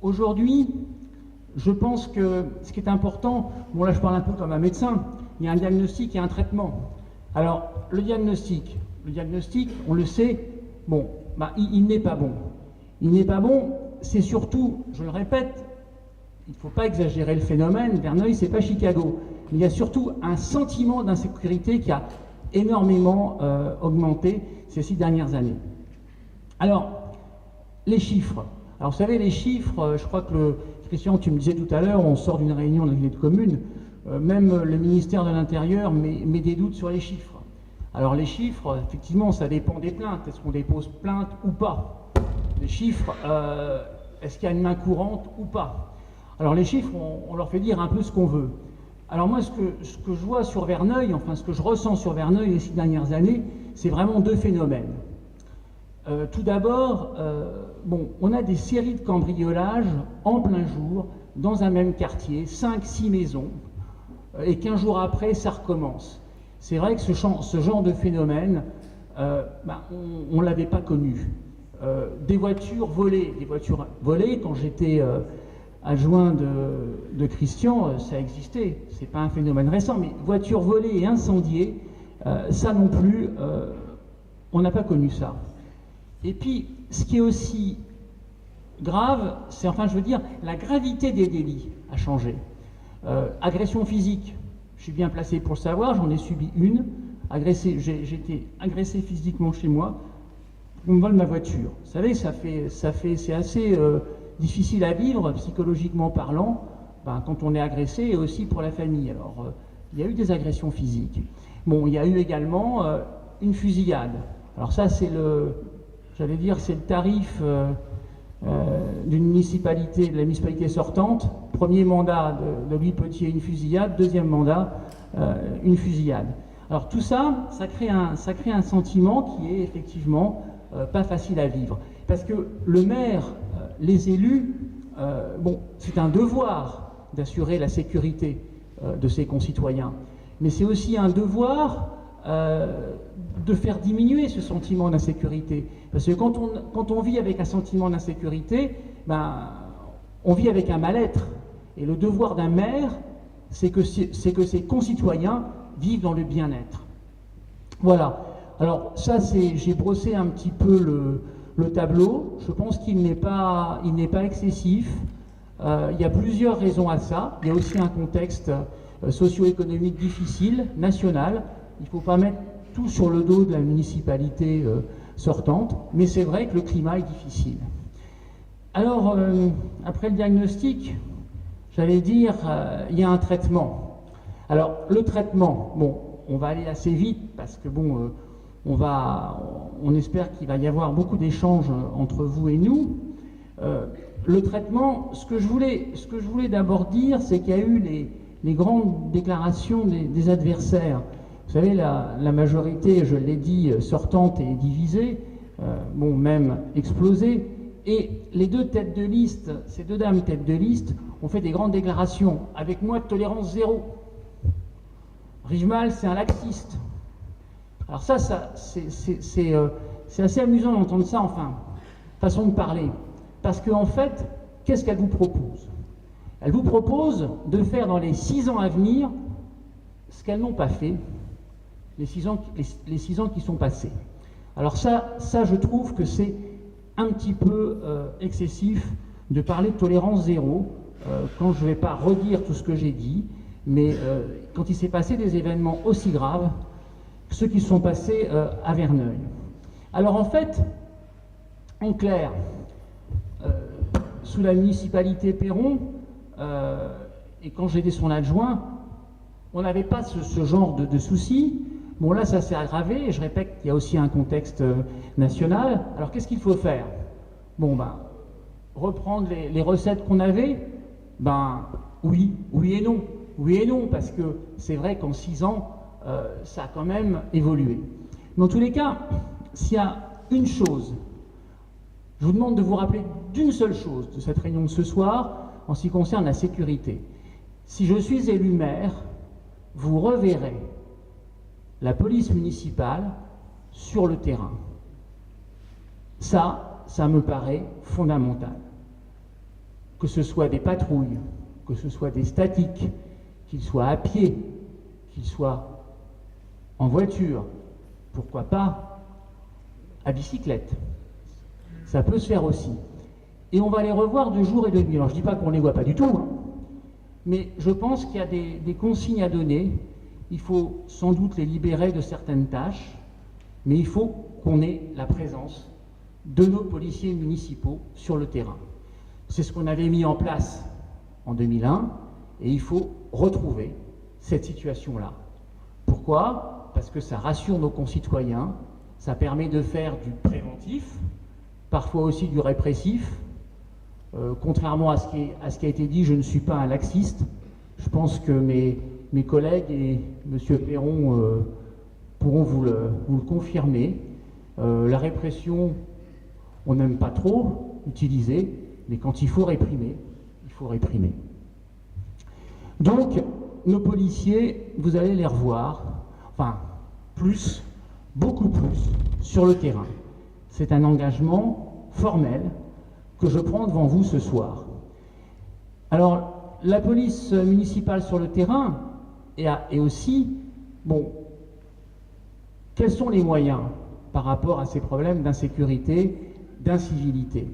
Aujourd'hui, je pense que ce qui est important, bon là je parle un peu comme un médecin, il y a un diagnostic et un traitement. Alors, le diagnostic, on le sait, bon, il n'est pas bon. Il n'est pas bon, c'est surtout, je le répète, il ne faut pas exagérer le phénomène, Verneuil, c'est pas Chicago. Il y a surtout un sentiment d'insécurité qui a énormément augmenté ces 6 dernières années. Alors, les chiffres. Alors, vous savez, les chiffres, je crois que Christian, tu me disais tout à l'heure, on sort d'une réunion de l'unité de commune, même le ministère de l'Intérieur met des doutes sur les chiffres. Alors, les chiffres, effectivement, ça dépend des plaintes. Est-ce qu'on dépose plainte ou pas? Les chiffres, est-ce qu'il y a une main courante ou pas? Alors, les chiffres, on leur fait dire un peu ce qu'on veut. Alors moi, ce que je vois sur Verneuil, enfin ce que je ressens sur Verneuil les 6 dernières années, c'est vraiment 2 phénomènes. Tout d'abord, bon, on a des séries de cambriolages en plein jour, dans un même quartier, 5-6 maisons, et qu'1 jour après, ça recommence. C'est vrai que ce genre de phénomène, on ne l'avait pas connu. Des voitures volées, quand j'étais adjoint de Christian, ça existait. C'est pas un phénomène récent, mais voitures volées et incendiées, ça non plus, on n'a pas connu ça. Et puis, ce qui est aussi grave, c'est, enfin, je veux dire, la gravité des délits a changé. Agression physique, je suis bien placé pour le savoir, j'en ai subi une. J'ai été agressé physiquement chez moi, on me vole ma voiture. Vous savez, c'est assez difficile à vivre, psychologiquement parlant, quand on est agressé, et aussi pour la famille. Alors, il y a eu des agressions physiques. Bon, il y a eu également une fusillade. Alors ça, c'est j'allais dire, c'est le tarif d'une municipalité, de la municipalité sortante. Premier mandat de Louis Potier, une fusillade. Deuxième mandat, une fusillade. Alors tout ça, ça crée un sentiment qui est effectivement pas facile à vivre. Parce que le maire, les élus, bon, c'est un devoir d'assurer la sécurité de ses concitoyens. Mais c'est aussi un devoir de faire diminuer ce sentiment d'insécurité. Parce que quand on vit avec un sentiment d'insécurité, on vit avec un mal-être. Et le devoir d'un maire, c'est que ses concitoyens vivent dans le bien-être. Voilà. Alors ça, j'ai brossé un petit peu le tableau. Je pense qu'il n'est pas excessif. Il y a plusieurs raisons à ça. Il y a aussi un contexte socio-économique difficile, national. Il ne faut pas mettre tout sur le dos de la municipalité sortante, mais c'est vrai que le climat est difficile. Alors, après le diagnostic, j'allais dire, il y a un traitement. Alors, le traitement, bon, on va aller assez vite parce que bon, on espère qu'il va y avoir beaucoup d'échanges entre vous et nous. Le traitement, ce que je voulais d'abord dire, c'est qu'il y a eu les grandes déclarations des adversaires. Vous savez, la majorité, je l'ai dit, sortante est divisée, bon, même explosée, et les deux têtes de liste, ces deux dames têtes de liste, ont fait des grandes déclarations. Avec moi, tolérance zéro. Rivemal, c'est un laxiste. Alors ça c'est assez amusant d'entendre ça, enfin, façon de parler. Parce qu'en fait, qu'est-ce qu'elle vous propose? Elle vous propose de faire dans les 6 ans à venir ce qu'elles n'ont pas fait les 6 ans qui sont passés. Alors ça je trouve que c'est un petit peu excessif de parler de tolérance zéro quand je ne vais pas redire tout ce que j'ai dit, mais quand il s'est passé des événements aussi graves que ceux qui sont passés à Verneuil. Alors en fait, en clair, sous la municipalité Perron, et quand j'étais son adjoint, on n'avait pas ce genre de soucis. Bon là, ça s'est aggravé, et je répète qu'il y a aussi un contexte national. Alors qu'est-ce qu'il faut faire? Bon, reprendre les recettes qu'on avait? Oui et non. Oui et non, parce que c'est vrai qu'en 6 ans, ça a quand même évolué. Dans tous les cas, s'il y a une chose, je vous demande de vous rappeler d'une seule chose de cette réunion de ce soir, en ce qui concerne la sécurité. Si je suis élu maire, vous reverrez la police municipale sur le terrain. Ça me paraît fondamental. que ce soit des patrouilles, que ce soit des statiques, qu'ils soient à pied, qu'ils soient en voiture, pourquoi pas à bicyclette. Ça peut se faire aussi. Et on va les revoir de jour et de nuit. Alors je ne dis pas qu'on ne les voit pas du tout, hein, mais je pense qu'il y a des consignes à donner. Il faut sans doute les libérer de certaines tâches, mais il faut qu'on ait la présence de nos policiers municipaux sur le terrain. C'est ce qu'on avait mis en place en 2001, et il faut retrouver cette situation-là. Pourquoi? Parce que ça rassure nos concitoyens, ça permet de faire du préventif, parfois aussi du répressif. Contrairement à ce qui a été dit, je ne suis pas un laxiste. Je pense que mes collègues et M. Perron pourront vous le confirmer. La répression, on n'aime pas trop utiliser, mais quand il faut réprimer, il faut réprimer. Donc, nos policiers, vous allez les revoir, enfin, plus, beaucoup plus, sur le terrain. C'est un engagement formel que je prends devant vous ce soir. Alors, la police municipale sur le terrain est aussi, bon, quels sont les moyens par rapport à ces problèmes d'insécurité, d'incivilité?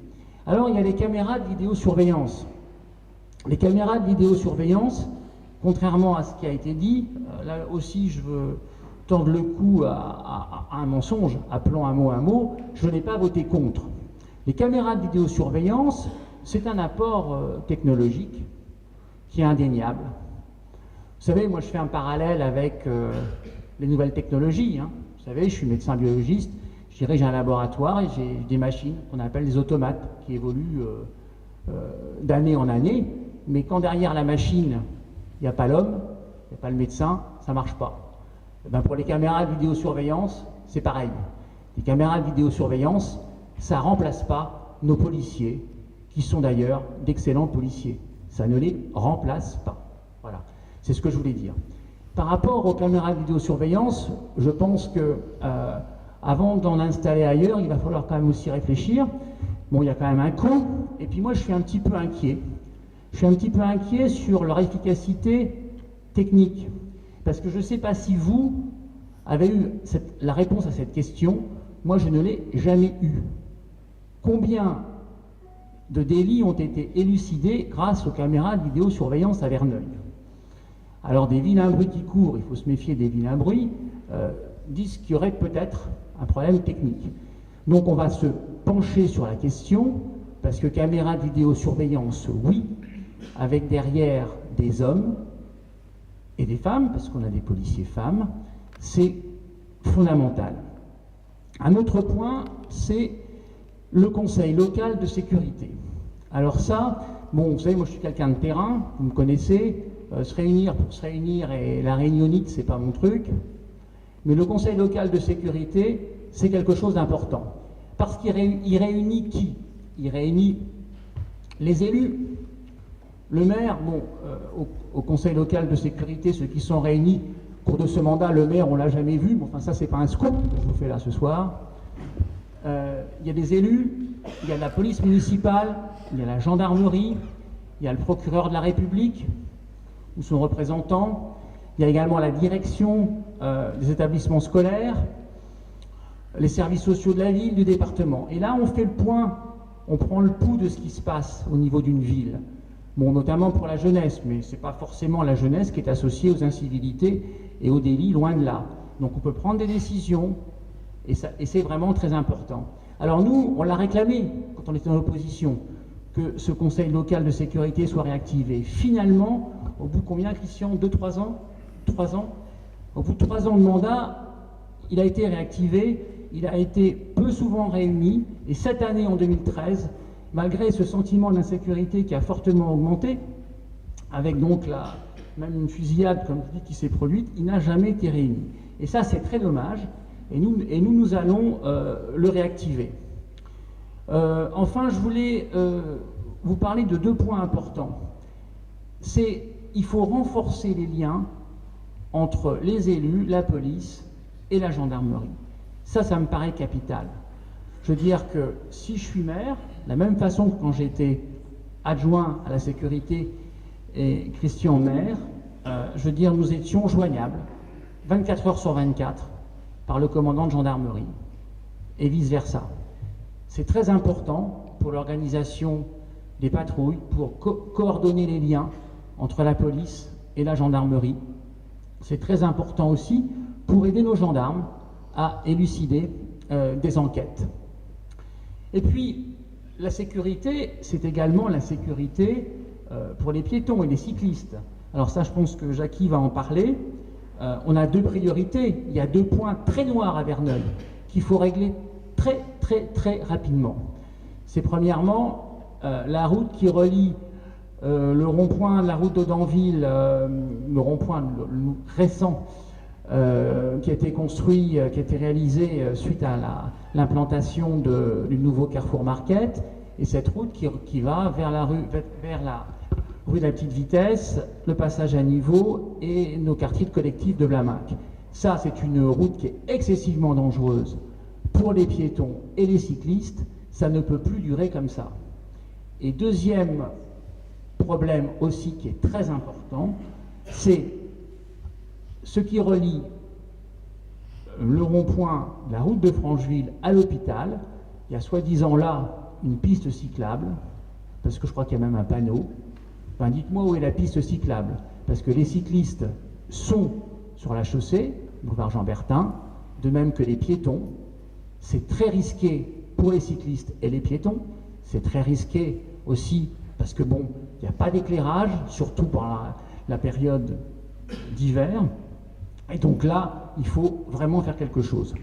Alors, il y a les caméras de vidéosurveillance. Les caméras de vidéosurveillance, contrairement à ce qui a été dit, là aussi je veux tordre le cou à un mensonge, appelons un mot, je n'ai pas voté contre. Les caméras de vidéosurveillance, c'est un apport technologique qui est indéniable. Vous savez, moi je fais un parallèle avec les nouvelles technologies, hein. Vous savez, je suis médecin biologiste, je dirige un laboratoire et j'ai des machines qu'on appelle des automates qui évoluent d'année en année, mais quand derrière la machine, il n'y a pas l'homme, il n'y a pas le médecin, ça ne marche pas. Et bien pour les caméras de vidéosurveillance, c'est pareil. Les caméras de vidéosurveillance, ça ne remplace pas nos policiers, qui sont d'ailleurs d'excellents policiers. Ça ne les remplace pas. Voilà, c'est ce que je voulais dire. Par rapport aux caméras de vidéosurveillance, je pense que avant d'en installer ailleurs, il va falloir quand même aussi réfléchir. Bon, il y a quand même un coût, et puis moi je suis un petit peu inquiet. Je suis un petit peu inquiet sur leur efficacité technique, parce que je ne sais pas si vous avez eu la réponse à cette question. Moi, je ne l'ai jamais eue. Combien de délits ont été élucidés grâce aux caméras de vidéosurveillance à Verneuil? Alors, des vilains bruits qui courent, il faut se méfier des vilains bruits, disent qu'il y aurait peut-être un problème technique. Donc, on va se pencher sur la question, parce que caméras de vidéosurveillance, oui, avec derrière des hommes et des femmes, parce qu'on a des policiers femmes, c'est fondamental. Un autre point, c'est le conseil local de sécurité. Alors ça, bon, vous savez, moi je suis quelqu'un de terrain, vous me connaissez, se réunir pour se réunir et la réunionnite, c'est pas mon truc, mais le conseil local de sécurité, c'est quelque chose d'important. Parce qu'il réunit qui? Il réunit les élus. Le maire, bon, au conseil local de sécurité, ceux qui sont réunis au cours de ce mandat, le maire, on ne l'a jamais vu, mais enfin ça, c'est pas un scoop que je vous fais là ce soir. Il y a des élus, il y a la police municipale, il y a la gendarmerie, il y a le procureur de la République, ou son représentant, il y a également la direction des établissements scolaires, les services sociaux de la ville, du département. Et là, on fait le point, on prend le pouls de ce qui se passe au niveau d'une ville. Bon, notamment pour la jeunesse, mais ce n'est pas forcément la jeunesse qui est associée aux incivilités et aux délits, loin de là. Donc on peut prendre des décisions, et c'est vraiment très important. Alors nous, on l'a réclamé, quand on était dans l'opposition, que ce conseil local de sécurité soit réactivé. Finalement, au bout de combien, Christian? 2-3 ans 3 ans. Au bout de 3 ans de mandat, il a été réactivé, il a été peu souvent réuni, et cette année, en 2013, malgré ce sentiment d'insécurité qui a fortement augmenté, avec donc même une fusillade, comme je dis, qui s'est produite, il n'a jamais été réuni. Et ça, c'est très dommage, et nous allons le réactiver. Enfin, je voulais vous parler de 2 points importants. Il faut renforcer les liens entre les élus, la police et la gendarmerie. Ça me paraît capital. Je veux dire que si je suis maire, de la même façon que quand j'étais adjoint à la sécurité, et Christian Maire, je veux dire, nous étions joignables 24 heures sur 24 par le commandant de gendarmerie et vice-versa. C'est très important pour l'organisation des patrouilles, pour coordonner les liens entre la police et la gendarmerie. C'est très important aussi pour aider nos gendarmes à élucider des enquêtes. Et puis, la sécurité, c'est également la sécurité pour les piétons et les cyclistes. Alors ça, je pense que Jackie va en parler. On a deux priorités. Il y a deux points très noirs à Verneuil qu'il faut régler très rapidement. C'est premièrement la route qui relie le rond-point de la route d'Audenville, le rond-point récent qui a été construit, qui a été réalisé suite à l'implantation du nouveau Carrefour Market, et cette route qui va vers la rue de la Petite Vitesse, le passage à niveau et nos quartiers de collectifs de Blamac. Ça, c'est une route qui est excessivement dangereuse pour les piétons et les cyclistes. Ça ne peut plus durer comme ça. Et deuxième problème aussi qui est très important, c'est ce qui relie le rond-point de la route de Francheville à l'hôpital. Il y a soi-disant là une piste cyclable, parce que je crois qu'il y a même un panneau. Enfin, dites-moi où est la piste cyclable, parce que les cyclistes sont sur la chaussée, boulevard Jean-Bertin, de même que les piétons. C'est très risqué pour les cyclistes et les piétons. C'est très risqué aussi parce que bon, il n'y a pas d'éclairage, surtout pendant la période d'hiver. Et donc là, il faut vraiment faire quelque chose.